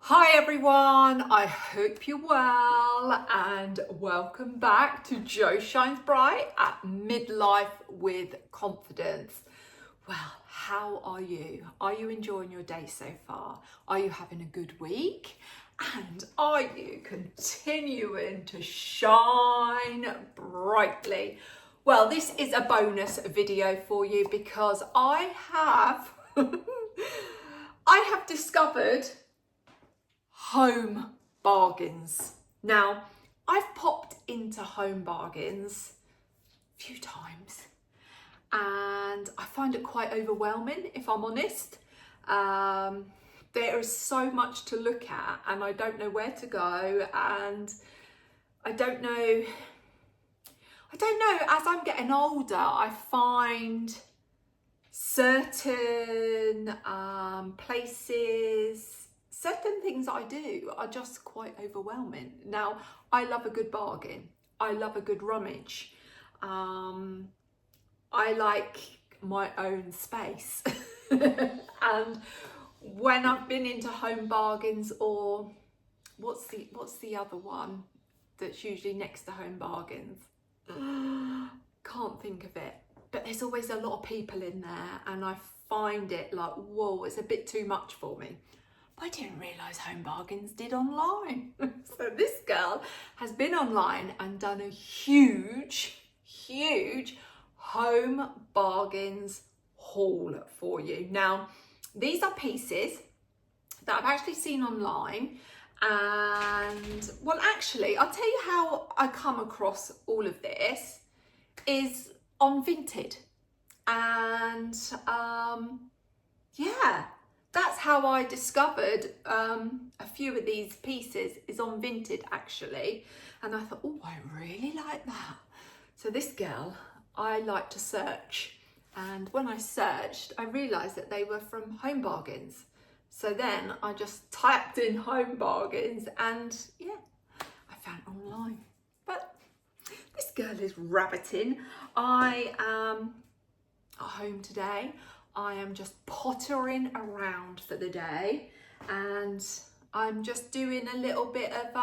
Hi everyone, I hope you're well and welcome back to Jo Shines Bright at Midlife with Confidence. Well, how are you? Are you enjoying your day so far? Are you having a good week? And are you continuing to shine brightly? Well, this is a bonus video for you because I have discovered home bargains. Now, I've popped into home bargains a few times and I find it quite overwhelming, if I'm honest. There is so much to look at and I don't know where to go, and I don't know, as I'm getting older, I find certain places, certain things I do are just quite overwhelming. Now, I love a good bargain. I love a good rummage. I like my own space. And when I've been into home bargains, or what's the other one that's usually next to home bargains? Can't think of it. But there's always a lot of people in there and I find it like, whoa, it's a bit too much for me. But I didn't realise home bargains did online. So this girl has been online and done a huge home bargains haul for you. Now, these are pieces that I've actually seen online, and well, actually, I'll tell you how I come across all of this is on Vinted. And yeah, that's how I discovered a few of these pieces is on Vinted actually. And I thought, oh, I really like that. So this girl, I like to search. And when I searched, I realized that they were from home bargains. So then I just typed in home bargains and yeah, I found it online. But this girl is rabbiting. I am at home today. I am just pottering around for the day and I'm just doing a little bit of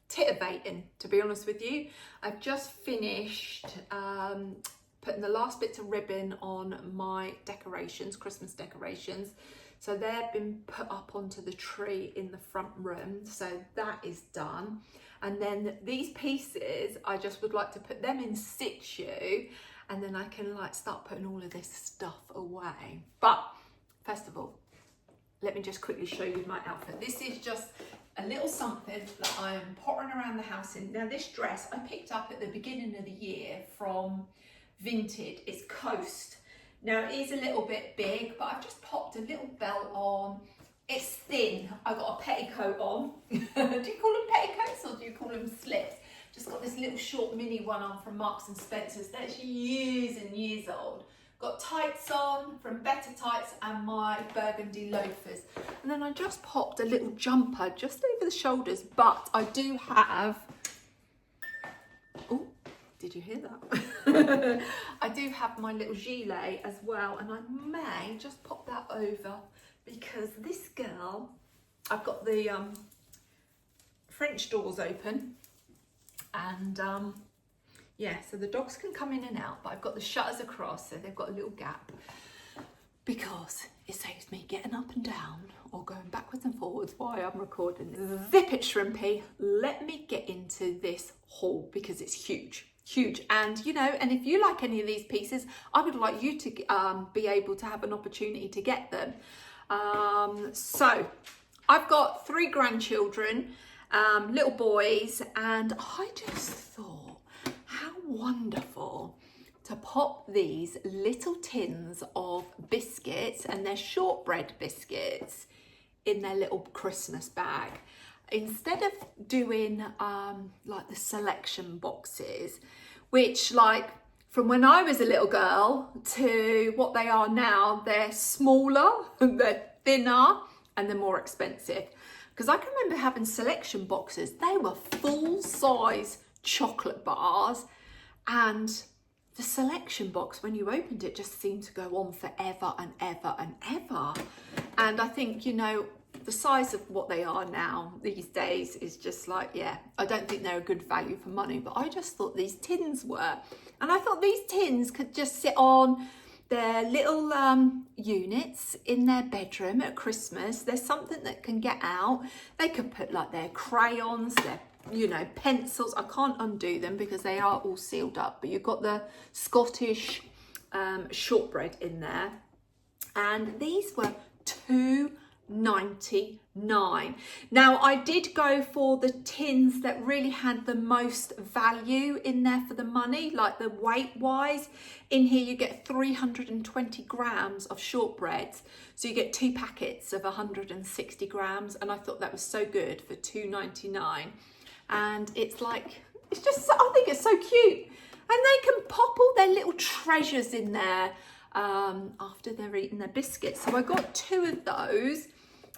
titivating, to be honest with you. I've just finished putting the last bits of ribbon on my decorations, Christmas decorations. So they've been put up onto the tree in the front room. So that is done. And then these pieces, I just would like to put them in situ, and then I can like start putting all of this stuff away. But first of all, let me just quickly show you my outfit. This is just a little something that I am pottering around the house in. Now this dress I picked up at the beginning of the year from Vinted. It's Coast. Now it is a little bit big, but I've just popped a little belt on. It's thin. I've got a petticoat on. Do you call them petticoats or do you call them slips? Just got this little short mini one on from Marks and Spencer's. That's years and years old. Got tights on from Better Tights and my burgundy loafers. And then I just popped a little jumper just over the shoulders, but I do have, oh, did you hear that? I do have my little gilet as well, and I may just pop that over because this girl, I've got the French doors open, and yeah, so the dogs can come in and out, but I've got the shutters across, so they've got a little gap because it saves me getting up and down or going backwards and forwards while I'm recording this. Zip it, shrimpy. Let me get into this haul because it's huge. And you know, and if you like any of these pieces, I would like you to be able to have an opportunity to get them. So I've got 3 grandchildren, little boys, and I just thought how wonderful to pop these little tins of biscuits, and they're shortbread biscuits, in their little Christmas bag. Instead of doing like the selection boxes, which like from when I was a little girl to what they are now, they're smaller, they're thinner, and they're more expensive. Because I can remember having selection boxes. They were full-size chocolate bars, and the selection box, when you opened it, just seemed to go on forever and ever and ever. And I think, you know, the size of what they are now these days is just like, yeah, I don't think they're a good value for money, but I just thought these tins were. And I thought these tins could just sit on their little units in their bedroom at Christmas. There's something that can get out. They could put like their crayons, their, you know, pencils. I can't undo them because they are all sealed up, but you've got the Scottish shortbread in there. And these were £2.99. Now I did go for the tins that really had the most value in there for the money, like the weight wise. In here you get 320 grams of shortbreads, so you get 2 packets of 160 grams, and I thought that was so good for £2.99. And it's like, it's just, I think it's so cute, and they can pop all their little treasures in there after they're eating their biscuits. So I got 2 of those,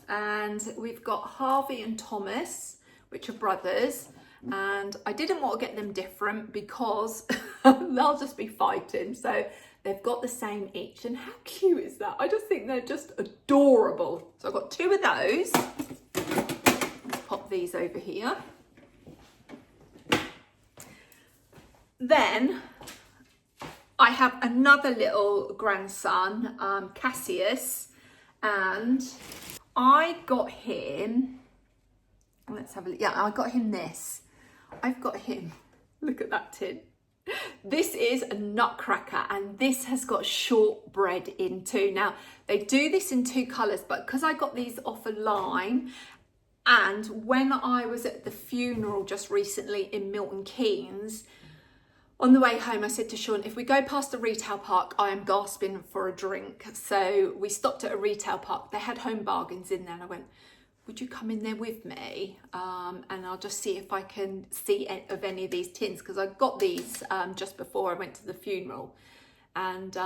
and we've got Harvey and Thomas, which are brothers, and I didn't want to get them different because they'll just be fighting, so they've got the same each. And how cute is that? I just think they're just adorable. So I've got 2 of those. Let's pop these over here. Then I have another little grandson, Cassius, and I got him, let's have a look. Yeah, I got him this. I've got him, look at that tin. This is a nutcracker, and this has got shortbread in too. Now, they do this in 2 colours, but because I got these off a line, and when I was at the funeral just recently in Milton Keynes, on the way home, I said to Sean, if we go past the retail park, I am gasping for a drink. So we stopped at a retail park. They had Home Bargains in there, and I went, would you come in there with me? And I'll just see if I can see of any of these tins, because I got these just before I went to the funeral. And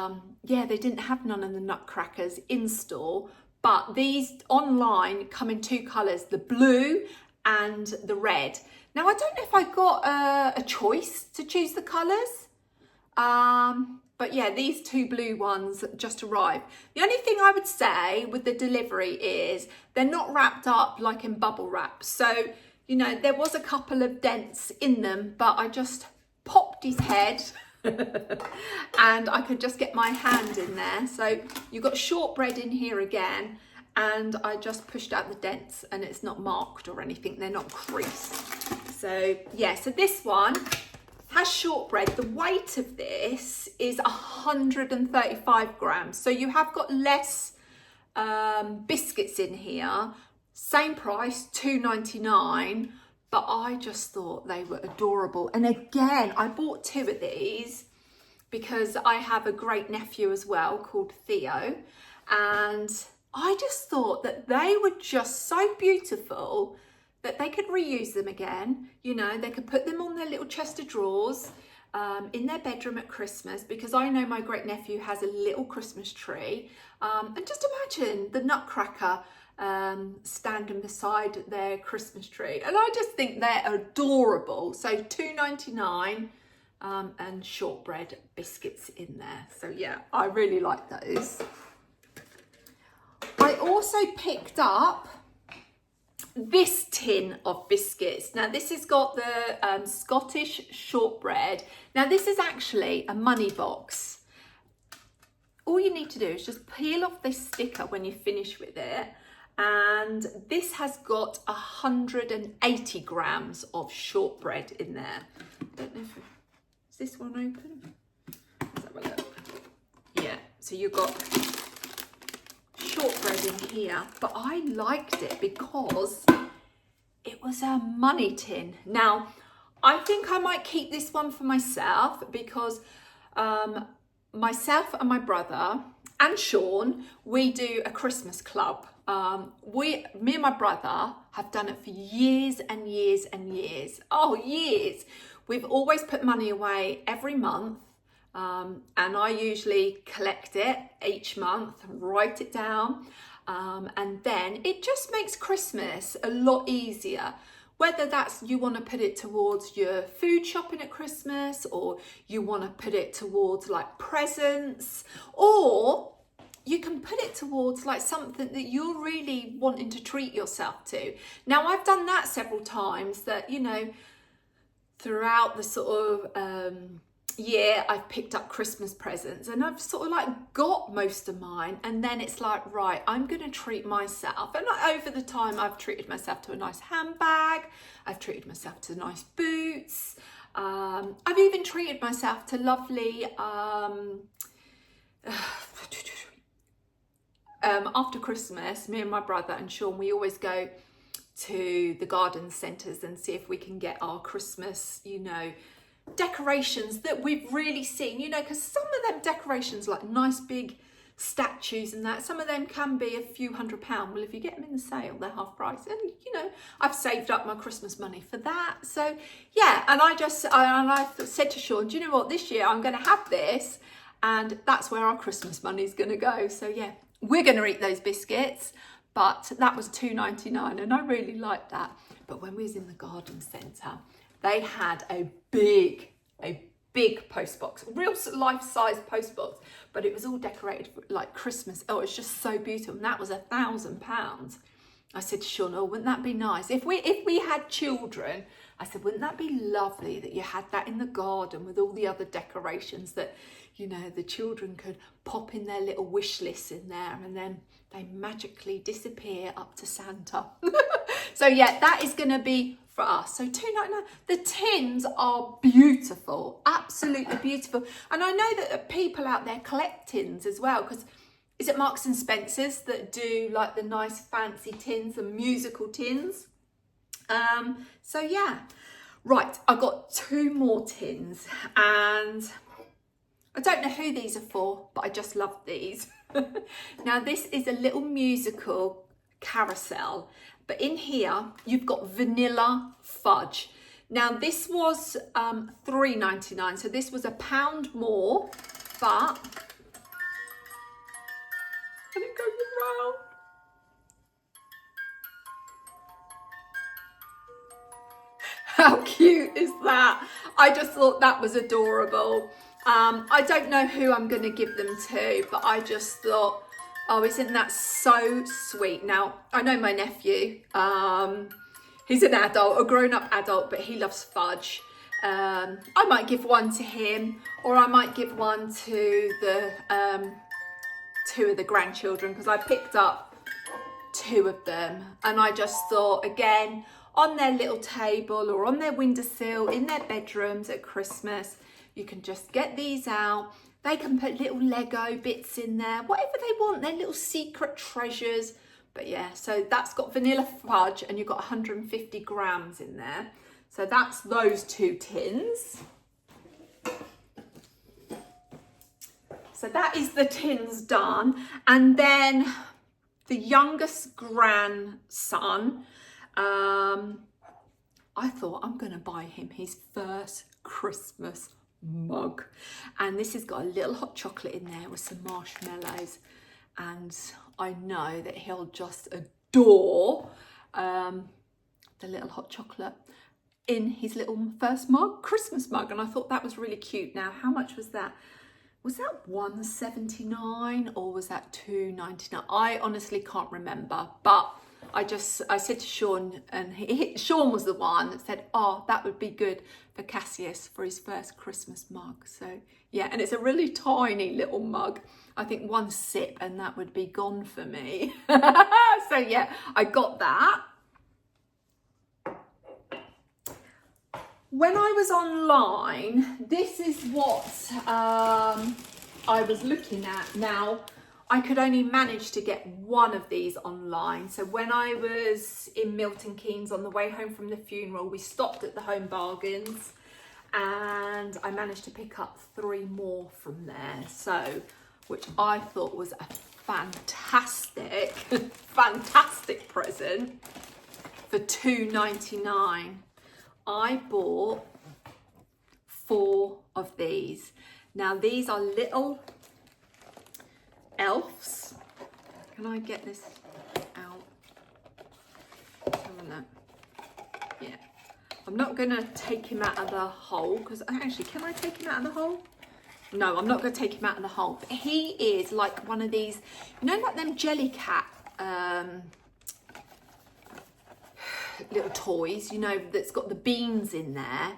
yeah, they didn't have none of the nutcrackers in store, but these online come in 2 colours, the blue and the red. Now, I don't know if I got a choice to choose the colours, but yeah, these 2 blue ones just arrived. The only thing I would say with the delivery is they're not wrapped up like in bubble wrap. So, you know, there was a couple of dents in them, but I just popped his head and I could just get my hand in there. So you've got shortbread in here again, and I just pushed out the dents, and it's not marked or anything. They're not creased. So yeah, so this one has shortbread. The weight of this is 135 grams. So you have got less biscuits in here. Same price, £2.99. But I just thought they were adorable. And again, I bought 2 of these because I have a great nephew as well called Theo. And I just thought that they were just so beautiful that they could reuse them again. You know, they could put them on their little chest of drawers in their bedroom at Christmas, because I know my great nephew has a little Christmas tree. And just imagine the nutcracker standing beside their Christmas tree. And I just think they're adorable. So £2.99 and shortbread biscuits in there. So yeah, I really like those. I also picked up this tin of biscuits. Now this has got the Scottish shortbread. Now this is actually a money box. All you need to do is just peel off this sticker when you finish with it. And this has got 180 grams of shortbread in there. I don't know if, is this one open? Let's have a look. Yeah, so you've got shortbread in here, but I liked it because it was a money tin. Now, I think I might keep this one for myself because myself and my brother and Sean, we do a Christmas club. Me and my brother have done it for years and years and years. Oh, years. We've always put money away every month. And I usually collect it each month, write it down, and then it just makes Christmas a lot easier. Whether that's you want to put it towards your food shopping at Christmas, or you want to put it towards like presents, or you can put it towards like something that you're really wanting to treat yourself to. Now, I've done that several times, that, you know, throughout the sort of year, I've picked up Christmas presents and I've sort of like got most of mine, and then it's like, right, I'm going to treat myself. And over the time, I've treated myself to a nice handbag, I've treated myself to nice boots, I've even treated myself to lovely after Christmas, me and my brother and Sean, we always go to the garden centres and see if we can get our Christmas, you know, decorations that we've really seen, you know, because some of them decorations, like nice big statues and that, some of them can be a few £100. Well, if you get them in the sale, they're half price. And, you know, I've saved up my Christmas money for that. So, yeah, and I said to Sean, do you know what, this year I'm going to have this, and that's where our Christmas money is going to go. So, yeah, we're going to eat those biscuits. But that was $2.99 and I really liked that. But when we was in the garden centre, they had a big post box, real life-size post box, but it was all decorated for, like, Christmas. Oh, it's just so beautiful. And that was £1,000. I said to Sean, oh, wouldn't that be nice? If we had children, I said, wouldn't that be lovely that you had that in the garden with all the other decorations that, you know, the children could pop in their little wish lists in there, and then they magically disappear up to Santa. So yeah, that is going to be for us. So $2.99. The tins are beautiful, absolutely beautiful. And I know that people out there collect tins as well, because is it Marks and Spencer's that do like the nice fancy tins, the musical tins? So yeah, right, I got 2 more tins, and I don't know who these are for, but I just love these. Now, this is a little musical carousel, but in here you've got vanilla fudge. Now, this was $3.99, so this was £1 more, but and it goes around. How cute is that? I just thought that was adorable. I don't know who I'm going to give them to, but I just thought, oh, isn't that so sweet? Now, I know my nephew, he's an adult, a grown-up adult, but he loves fudge. I might give one to him, or I might give one to the 2 of the grandchildren, because I picked up 2 of them, and I just thought, again, on their little table or on their windowsill in their bedrooms at Christmas, you can just get these out. They can put little Lego bits in there, whatever they want, their little secret treasures. But yeah, so that's got vanilla fudge, and you've got 150 grams in there. So that's those 2 tins. So that is the tins done. And then the youngest grandson, I thought I'm going to buy him his first Christmas mug. And this has got a little hot chocolate in there with some marshmallows. And I know that he'll just adore the little hot chocolate in his little first mug, Christmas mug. And I thought that was really cute. Now, how much was that? Was that $1.79 or was that $2.99? I honestly can't remember, but I said to Sean, and Sean was the one that said, oh, that would be good for Cassius for his first Christmas mug. So yeah, and it's a really tiny little mug. I think 1 sip and that would be gone for me. So yeah, I got that. When I was online, this is what I was looking at. Now, I could only manage to get 1 of these online. So when I was in Milton Keynes on the way home from the funeral, we stopped at the Home Bargains and I managed to pick up 3 more from there. So, which I thought was a fantastic, fantastic present for $2.99. I bought 4 of these. Now these are little elves. Can I get this out? Have a look. Yeah. I'm not going to take him out of the hole because actually, can I take him out of the hole? No, I'm not going to take him out of the hole. But he is like one of these, you know, like them Jellycat little toys, you know, that's got the beans in there.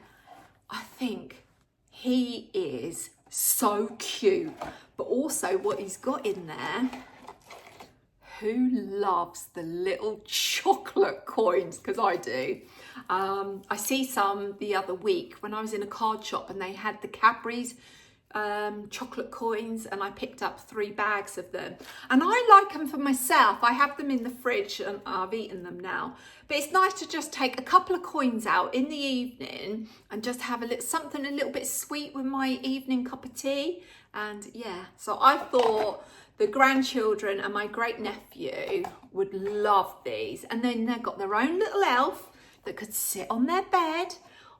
I think he is so cute. But also what he's got in there, who loves the little chocolate coins? Because I do. I see some the other week when I was in a card shop and they had the Cadbury's chocolate coins, and I picked up 3 bags of them, and I like them for myself. I have them in the fridge and I've eaten them now, but it's nice to just take a couple of coins out in the evening and just have something a little bit sweet with my evening cup of tea. And yeah, so I thought the grandchildren and my great nephew would love these, and then they've got their own little elf that could sit on their bed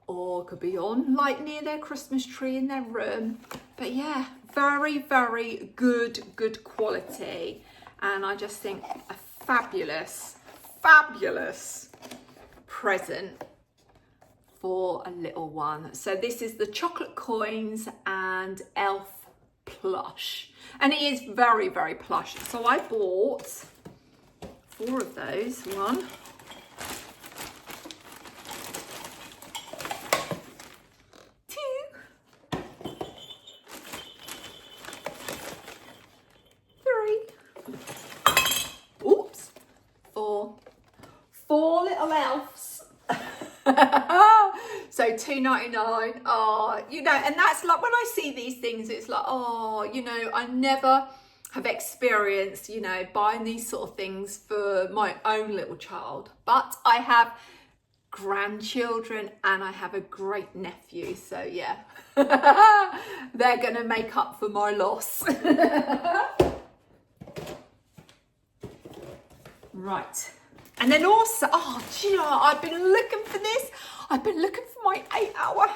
or could be on like near their Christmas tree in their room. But yeah, very, very good quality. And I just think a fabulous present for a little one. So this is the chocolate coins and elf plush. And it is very, very plush. So I bought 4 of those. 1, 4 little elves. So £2.99. Oh, you know, and that's like when I see these things, it's like, oh, you know, I never have experienced, you know, buying these sort of things for my own little child, but I have grandchildren and I have a great nephew, so yeah. They're gonna make up for my loss. Right. And then also, oh, do you know, I've been looking for this. I've been looking for my 8-hour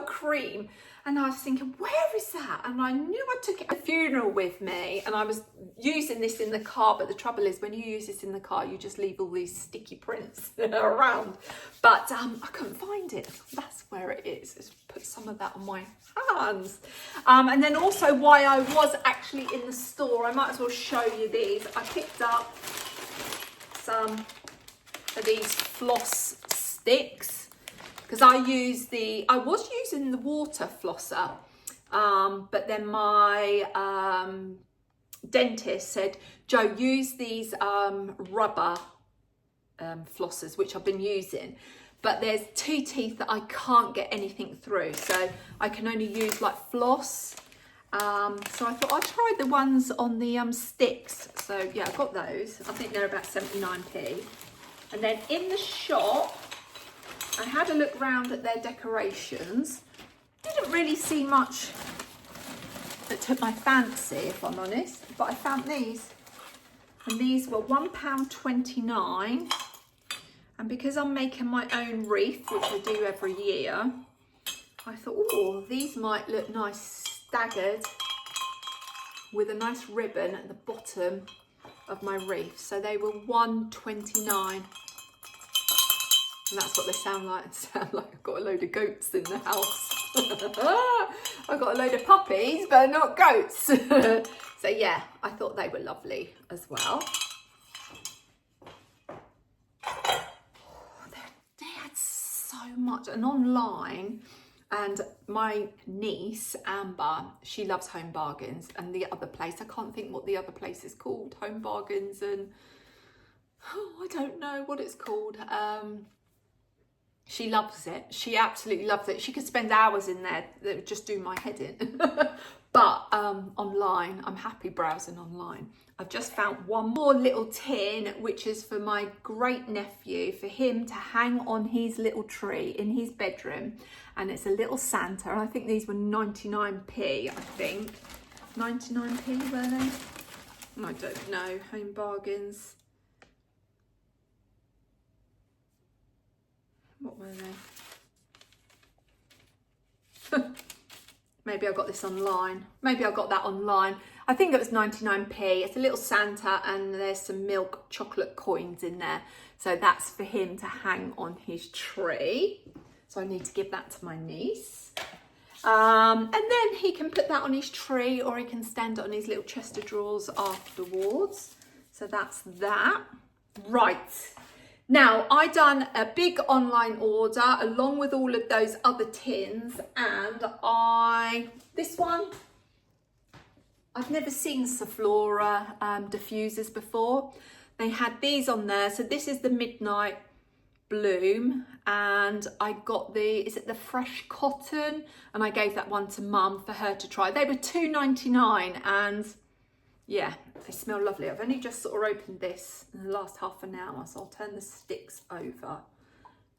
cream. And I was thinking, where is that? And I knew I took it to a funeral with me, and I was using this in the car. But the trouble is, when you use this in the car, you just leave all these sticky prints around. But I couldn't find it. That's where it is. Just put some of that on my hands. And then also, why I was actually in the store, I might as well show you these. I picked up some of these floss sticks, because I was using the water flosser, but then my dentist said, Jo, use these rubber flossers, which I've been using, but there's 2 teeth that I can't get anything through, so I can only use like floss. So I thought I'd try the ones on the sticks. So yeah, I got those. I think they're about 79p. And then in the shop, I had a look round at their decorations. Didn't really see much that took my fancy, if I'm honest, but I found these. And these were £1.29. And because I'm making my own wreath, which I do every year, I thought, oh, these might look nice staggered with a nice ribbon at the bottom of my wreath. So they were £1.29. And that's what they sound like. It sounds like I've got a load of goats in the house. I've got a load of puppies, but not goats. So yeah, I thought they were lovely as well. They had so much. And online, and my niece, Amber, she loves Home Bargains. And the other place, I can't think what the other place is called. Home Bargains and, oh, I don't know what it's called. She loves it. She absolutely loves it. She could spend hours in there that would just do my head in. But online, I'm happy browsing online. I've just found one more little tin, which is for my great nephew, for him to hang on his little tree in his bedroom. And it's a little Santa. And I think these were 99p, I think. 99p, were they? I don't know. Home Bargains. What were they? Maybe I got this online. Maybe I got that online. I think it was 99p. It's a little Santa and there's some milk chocolate coins in there. So that's for him to hang on his tree. So I need to give that to my niece. And then he can put that on his tree, or he can stand it on his little chest of drawers afterwards. So that's that. Right. Now, I done a big online order along with all of those other tins, and this one, I've never seen Sephora diffusers before. They had these on there. So this is the Midnight Bloom, and I got is it the Fresh Cotton? And I gave that one to Mum for her to try. They were $2.99, and yeah, they smell lovely. I've only just sort of opened this in the last half an hour, so I'll turn the sticks over.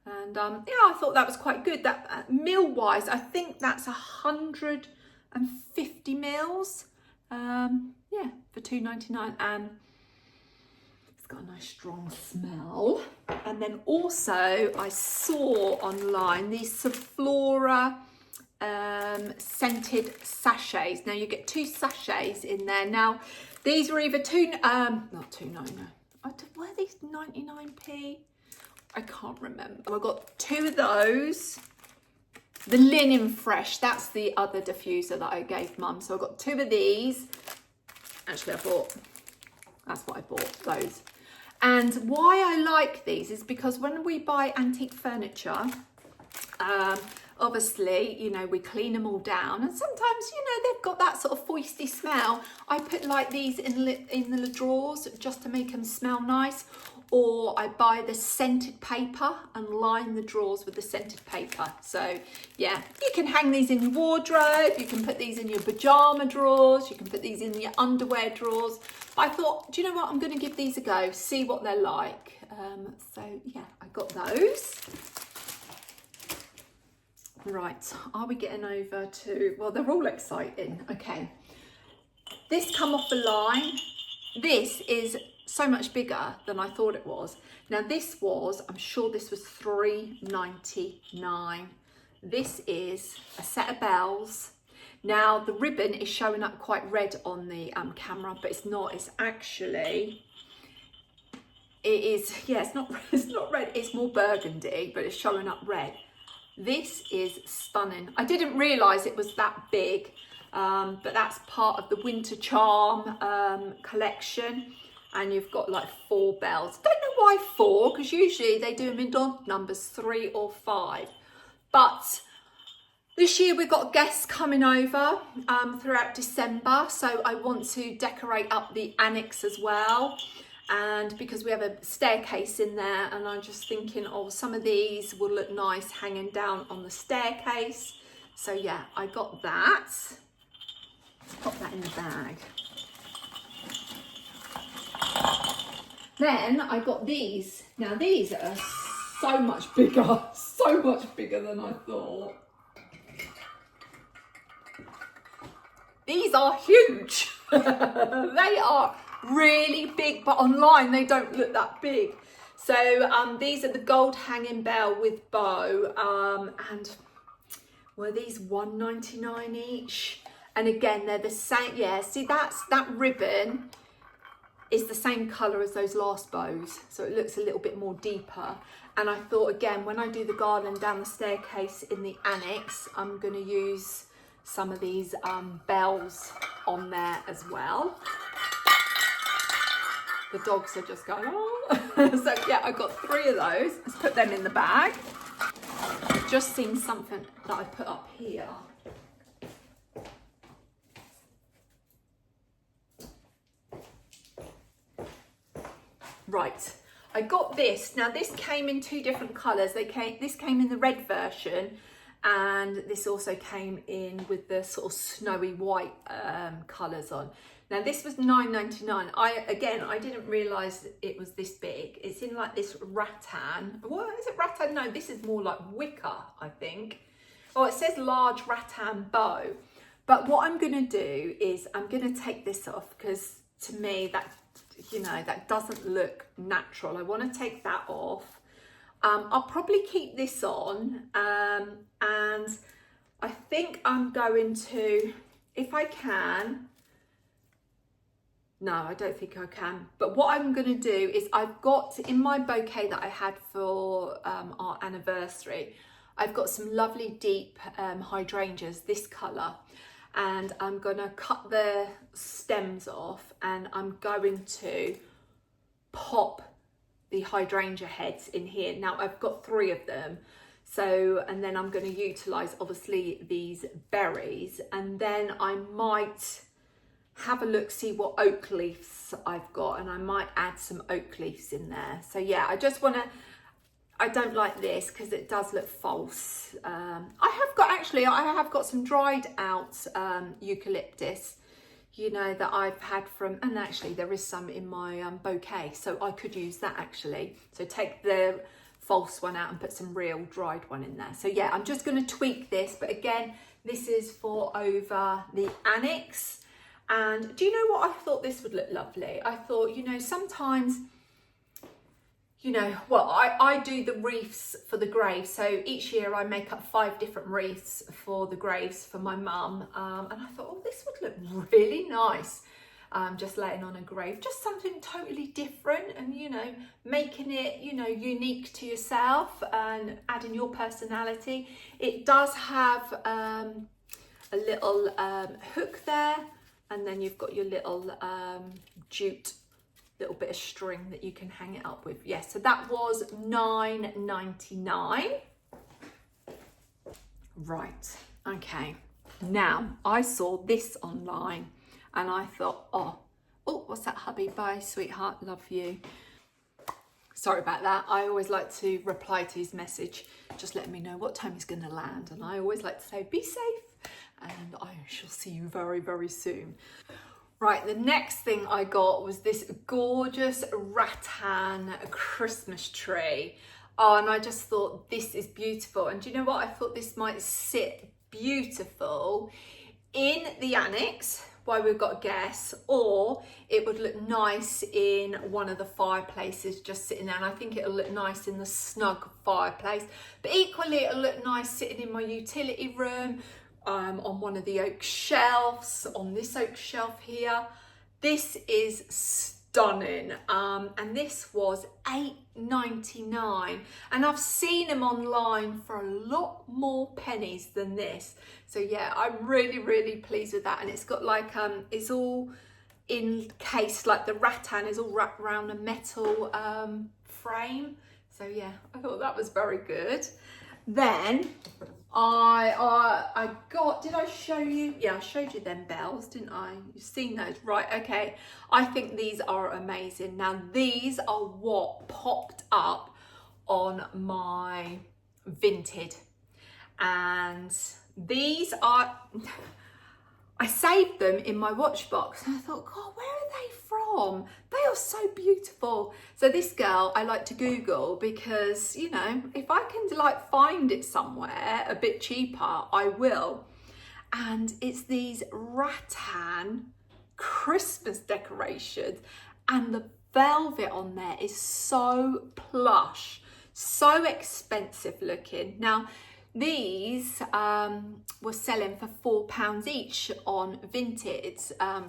And yeah, I thought that was quite good. That meal wise, I think that's 150 mils. Yeah, for $2.99, and it's got a nice strong smell. And then also I saw online these Sephora scented sachets. Now you get 2 sachets in there. Now these were either not $2.99. Were these 99p? I can't remember. I got 2 of those. The Linen Fresh, that's the other diffuser that I gave Mum. So I got 2 of these. Actually, that's what I bought, those. And why I like these is because when we buy antique furniture, obviously, you know, we clean them all down, and sometimes, you know, they've got that sort of foisty smell. I put like these in the drawers just to make them smell nice, or I buy the scented paper and line the drawers with the scented paper. So yeah, you can hang these in your wardrobe, you can put these in your pajama drawers, you can put these in your underwear drawers. But I thought, do you know what, I'm going to give these a go, see what they're like. So yeah, I got those. Right, are we getting over to, well, they're all exciting. Okay, this come off the line. This is so much bigger than I thought it was. Now this was, I'm sure this was $3.99. This is a set of bells. Now the ribbon is showing up quite red on the camera, but it's not. It's actually, it is, yeah, it's not red. It's more burgundy, but it's showing up red. This is stunning. I didn't realise it was that big, but that's part of the Winter Charm collection. And you've got like 4 bells. Don't know why 4, because usually they do them in odd numbers, 3 or 5. But this year we've got guests coming over throughout December, so I want to decorate up the annex as well. And because we have a staircase in there, and I'm just thinking, oh, some of these will look nice hanging down on the staircase. So yeah, I got that. Let's pop that in the bag. Then I got these. Now these are so much bigger than I thought. These are huge. They are really big, but online they don't look that big. So these are the gold hanging bell with bow, and were these $1.99 each? And again, they're the same. Yeah, see, that ribbon is the same colour as those last bows, so it looks a little bit more deeper. And I thought, again, when I do the garland down the staircase in the annex, I'm going to use some of these bells on there as well. The dogs are just going, oh. So yeah, I got 3 of those. Let's put them in the bag. I've just seen something that I put up here. Right, I got this. Now this came in 2 different colours. This came in the red version, and this also came in with the sort of snowy white colours on. Now this was $9.99. I didn't realise it was this big. It's in like this rattan. What is it, rattan? No, this is more like wicker, I think. Oh, it says large rattan bow. But what I'm going to do is I'm going to take this off, because to me that, you know, that doesn't look natural. I want to take that off. I'll probably keep this on, and I think I'm going to, if I can, no, I don't think I can. But what I'm going to do is, I've got in my bouquet that I had for our anniversary, I've got some lovely deep hydrangeas, this colour, and I'm gonna cut the stems off and I'm going to pop the hydrangea heads in here. Now I've got 3 of them. So, and then I'm going to utilise obviously these berries, and then I might have a look, see what oak leaves I've got, and I might add some oak leaves in there. So yeah, I just want to, I don't like this because it does look false. I have got some dried out eucalyptus, you know, that I've had from, and actually there is some in my bouquet, so I could use that actually. So take the false one out and put some real dried one in there. So yeah, I'm just going to tweak this, but again, this is for over the annex. And do you know what? I thought this would look lovely. I thought, you know, sometimes, you know, well, I do the wreaths for the graves. So each year I make up 5 different wreaths for the graves for my mum. And I thought, oh, this would look really nice. Just laying on a grave, just something totally different, and you know, making it, you know, unique to yourself and adding your personality. It does have a little hook there, and then you've got your little jute little bit of string that you can hang it up with. Yes, so that was £9.99. Right, okay, now I saw this online and I thought, oh, what's that, hubby? Bye, sweetheart, love you. Sorry about that. I always like to reply to his message, just letting me know what time he's going to land. And I always like to say, be safe, and I shall see you very, very soon. Right, the next thing I got was this gorgeous rattan Christmas tree. Oh, and I just thought this is beautiful. And do you know what? I thought this might sit beautiful in the annex, why we've got a guest, or it would look nice in one of the fireplaces just sitting there, and I think it'll look nice in the snug fireplace, but equally it'll look nice sitting in my utility room, on one of the oak shelves, on this oak shelf here. This is stunning, and this was £8.99, and I've seen them online for a lot more pennies than this. So yeah, I'm really, really pleased with that. And it's got like it's all encased, like the rattan is all wrapped around a metal frame. So yeah, I thought that was very good. Then I got, did I show you? Yeah, I showed you them bells, didn't I? You've seen those, right? Okay, I think these are amazing. Now these are what popped up on my Vinted, and these are, I saved them in my watch box, and I thought, God, where are they from? They are so beautiful. So this girl, I like to Google, because, you know, if I can like find it somewhere a bit cheaper, I will. And it's these rattan Christmas decorations, and the velvet on there is so plush, so expensive looking. Now, these were selling for £4 each on Vinted,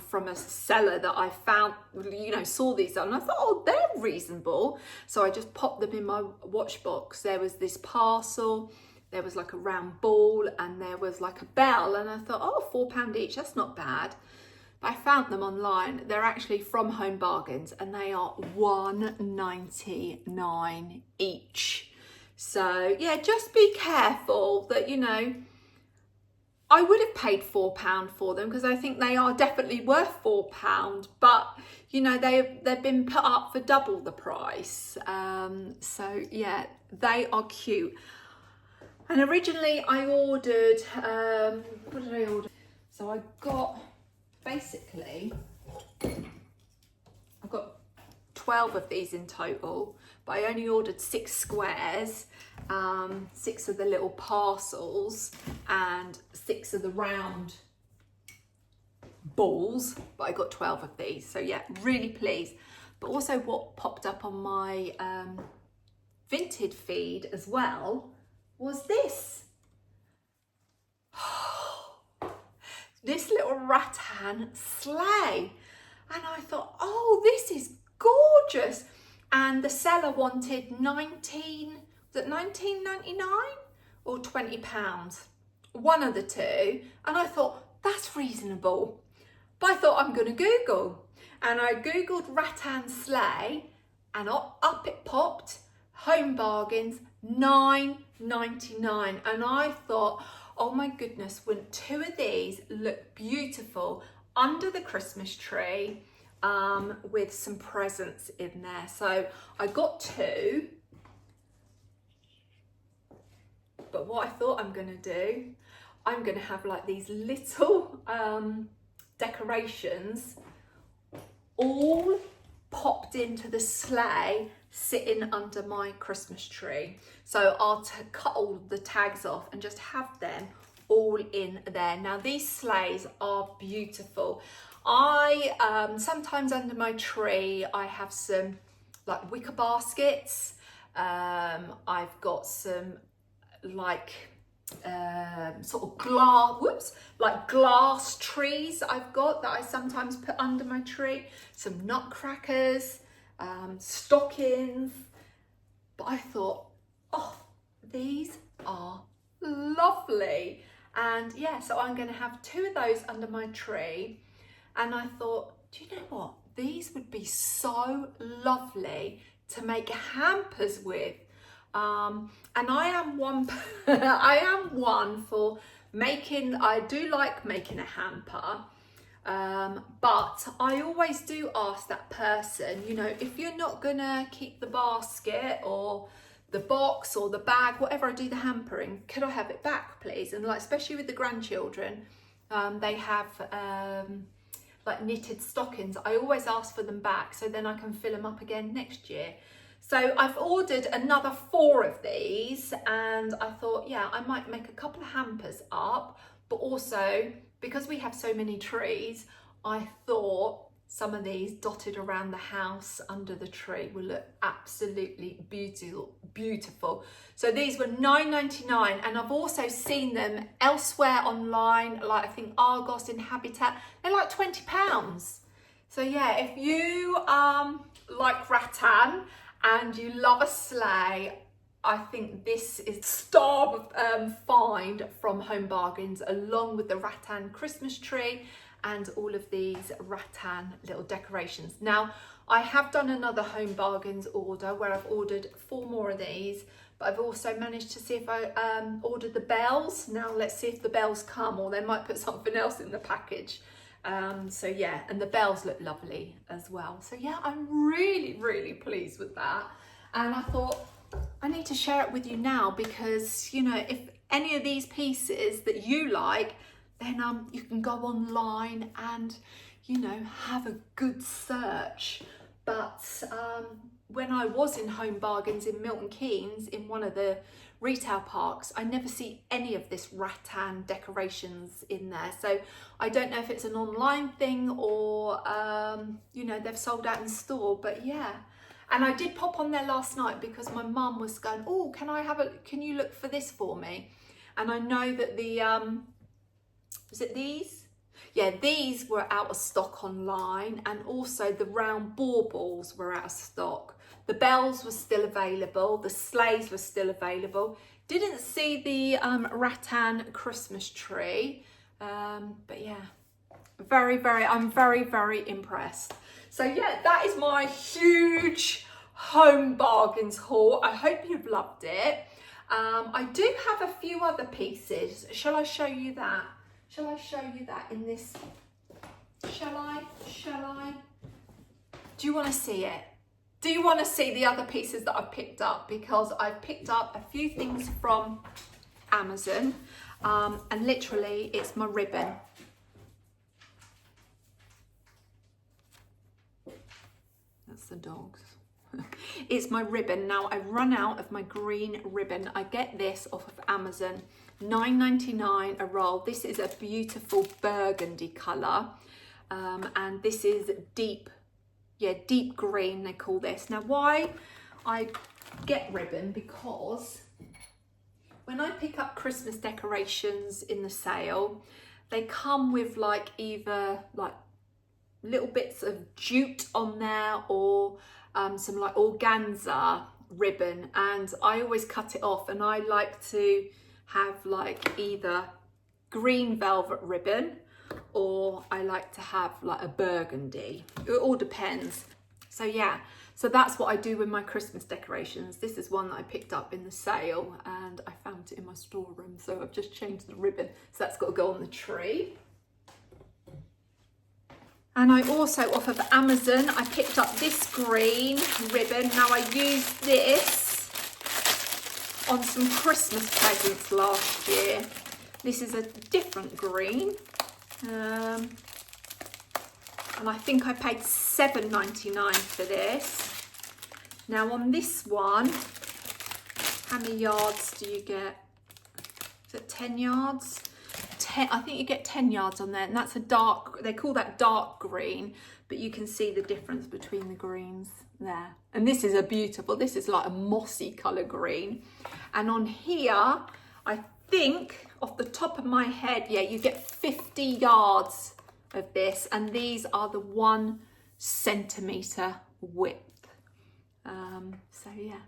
from a seller that I found, you know, saw these and I thought, oh, they're reasonable. So I just popped them in my watch box. There was this parcel, there was like a round ball, and there was like a bell, and I thought, oh, £4 each, that's not bad. But I found them online. They're actually from Home Bargains, and they are £1.99 each. So yeah, just be careful that, you know, I would have paid £4 for them because I think they are definitely worth £4, but you know, they've been put up for double the price. So yeah, they are cute. And originally I ordered, what did I order? So I got, basically, I've got 12 of these in total, but I only ordered 6 squares, 6 of the little parcels, and 6 of the round balls, but I got 12 of these. So yeah, really pleased. But also what popped up on my Vinted feed as well was this. This little rattan sleigh. And I thought, oh, this is gorgeous. And the seller wanted was it £19.99 or £20, one of the two. And I thought, that's reasonable. But I thought, I'm going to Google. And I Googled rattan sleigh, and up it popped, Home Bargains, £9.99. And I thought, oh my goodness, wouldn't two of these look beautiful under the Christmas tree with some presents in there. So I got two. But what I thought I'm going to do, I'm going to have like these little decorations all popped into the sleigh sitting under my Christmas tree. So I'll cut all the tags off and just have them all in there. Now these sleighs are beautiful. I sometimes under my tree I have some like wicker baskets. I've got some like sort of glass trees I've got that I sometimes put under my tree, some nutcrackers, stockings. But I thought, oh, these are lovely. And yeah, so I'm going to have two of those under my tree. And I thought, do you know what, these would be so lovely to make hampers with. And I am one I am one for making, I do like making a hamper, but I always do ask that person, you know, if you're not gonna keep the basket or the box or the bag, whatever I do the hampering, could I have it back please? And like especially with the grandchildren, they have like knitted stockings. I always ask for them back so then I can fill them up again next year. So I've ordered another 4 of these, and I thought, yeah, I might make a couple of hampers up, but also because we have so many trees, I thought some of these dotted around the house under the tree will look absolutely beautiful. So these were £9.99, and I've also seen them elsewhere online, like I think Argos in Habitat, they're like £20. So yeah, if you like rattan, and you love a sleigh, I think this is star find from Home Bargains, along with the rattan Christmas tree and all of these rattan little decorations. Now, I have done another Home Bargains order where I've ordered 4 more of these, but I've also managed to see if I ordered the bells. Now let's see if the bells come, or they might put something else in the package. So yeah, and the bells look lovely as well. So yeah, I'm really, really pleased with that. And I thought I need to share it with you now because, you know, if any of these pieces that you like, then you can go online and, you know, have a good search. But when I was in Home Bargains in Milton Keynes, in one of the retail parks, I never see any of this rattan decorations in there. So I don't know if it's an online thing or, you know, they've sold out in store, but yeah. And I did pop on there last night because my mum was going, oh, can you look for this for me? And I know that the, was it these? Yeah, these were out of stock online, and also the round baubles were out of stock. The bells were still available, the sleighs were still available. Didn't see the rattan Christmas tree, but yeah, I'm very, very impressed. So yeah, that is my huge Home Bargains haul. I hope you've loved it. I do have a few other pieces. Shall I show you that? Shall I show you that in this? Shall I? Do you want to see it? Do you want to see the other pieces that I've picked up? Because I've picked up a few things from Amazon, and literally it's my ribbon. That's the dogs. It's my ribbon. Now I've run out of my green ribbon. I get this off of Amazon, £9.99 a roll. This is a beautiful burgundy colour, and this is deep green they call this. Now why I get ribbon, because when I pick up Christmas decorations in the sale, they come with like either like little bits of jute on there or some like organza ribbon, and I always cut it off, and I like to have like either green velvet ribbon, or I like to have like a burgundy. It all depends. So yeah, so that's what I do with my Christmas decorations. This is one that I picked up in the sale and I found it in my storeroom. So I've just changed the ribbon. So that's got to go on the tree. And I also, off of Amazon, I picked up this green ribbon. Now I used this on some Christmas presents last year. This is a different green. And I think I paid $7.99 for this. Now on this one, how many yards do you get? Is it 10 yards? I think you get 10 yards on there, and that's a dark, they call that dark green, but you can see the difference between the greens there. And this is a beautiful, this is like a mossy colour green. And on here, I think off the top of my head, yeah, you get 50 yards of this, and these are the 1 centimetre width. So yeah,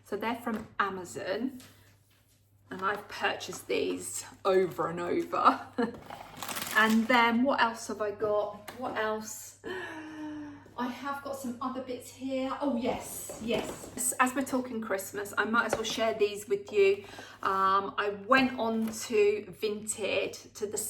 so they're from Amazon. And I've purchased these over and over. And then what else have I got? What else? I have got some other bits here. Oh yes. As we're talking Christmas, I might as well share these with you. I went on to Vinted, to the,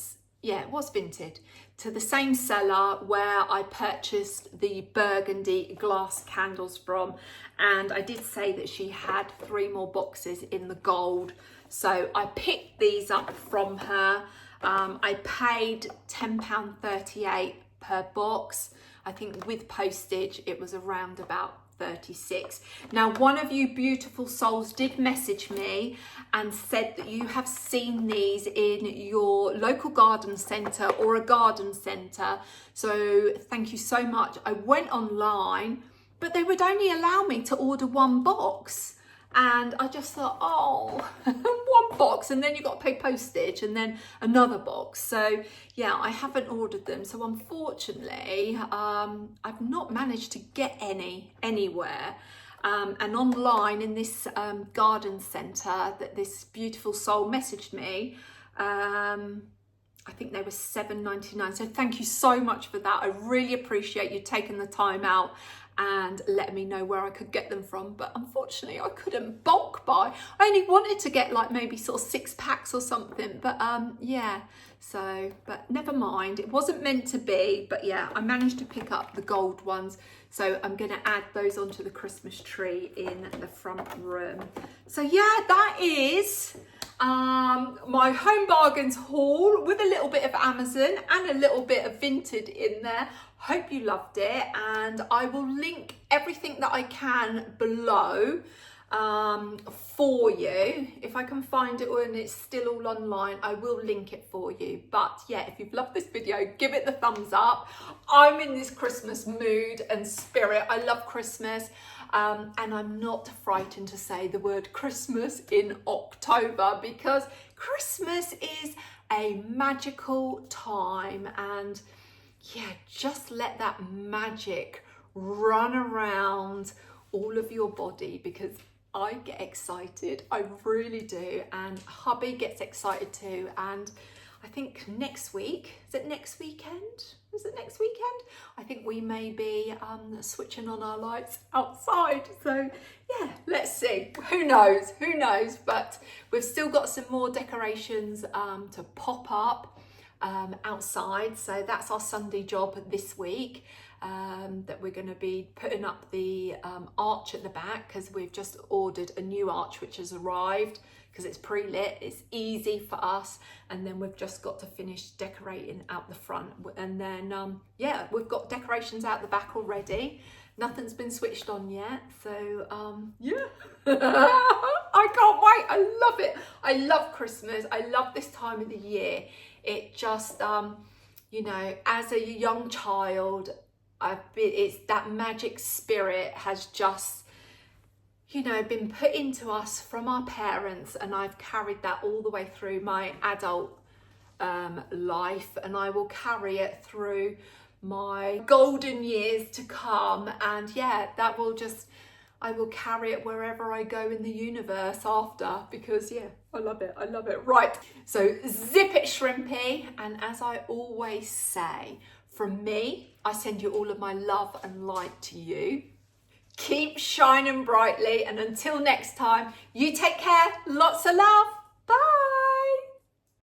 yeah, it was Vinted, to the same seller where I purchased the burgundy glass candles from. And I did say that she had 3 more boxes in the gold. So I picked these up from her. I paid £10.38 per box. I think with postage, it was around about 36. Now, one of you beautiful souls did message me and said that you have seen these in your local garden centre or a garden centre. So thank you so much. I went online, but they would only allow me to order 1 box. And I just thought, oh, 1 box, and then you've got to pay postage and then another box. So yeah, I haven't ordered them. So unfortunately, I've not managed to get any anywhere. And online in this garden centre that this beautiful soul messaged me, I think they were $7.99. So thank you so much for that. I really appreciate you taking the time out and letting me know where I could get them from. But unfortunately, I couldn't bulk buy. I only wanted to get like maybe sort of 6 packs or something. But yeah, so, but never mind. It wasn't meant to be. But yeah, I managed to pick up the gold ones. So I'm going to add those onto the Christmas tree in the front room. So yeah, that is my Home Bargains haul with a little bit of Amazon and a little bit of Vinted in there. Hope you loved it, and I will link everything that I can below for you. If I can find it and it's still all online, I will link it for you. But yeah, if you've loved this video, give it the thumbs up. I'm in this Christmas mood and spirit. I love Christmas. And I'm not frightened to say the word Christmas in October, because Christmas is a magical time, and yeah, just let that magic run around all of your body, because I get excited, I really do, and hubby gets excited too. And I think next week, is it next weekend? Is it next weekend? I think we may be switching on our lights outside. So yeah, let's see. Who knows? Who knows? But we've still got some more decorations to pop up outside. So that's our Sunday job this week. That we're going to be putting up the arch at the back, because we've just ordered a new arch which has arrived, because it's pre-lit, it's easy for us, and then we've just got to finish decorating out the front. And then yeah, we've got decorations out the back already. Nothing's been switched on yet, so yeah. I can't wait. I love it. I love Christmas. I love this time of the year. It just you know, as a young child, it's that magic spirit has just, you know, been put into us from our parents, and I've carried that all the way through my adult life, and I will carry it through my golden years to come. And yeah, that will just, I will carry it wherever I go in the universe after, because yeah, I love it. I love it. Right, so zip it, shrimpy. And as I always say, from me, I send you all of my love and light to you. Keep shining brightly, and until next time, you take care. Lots of love.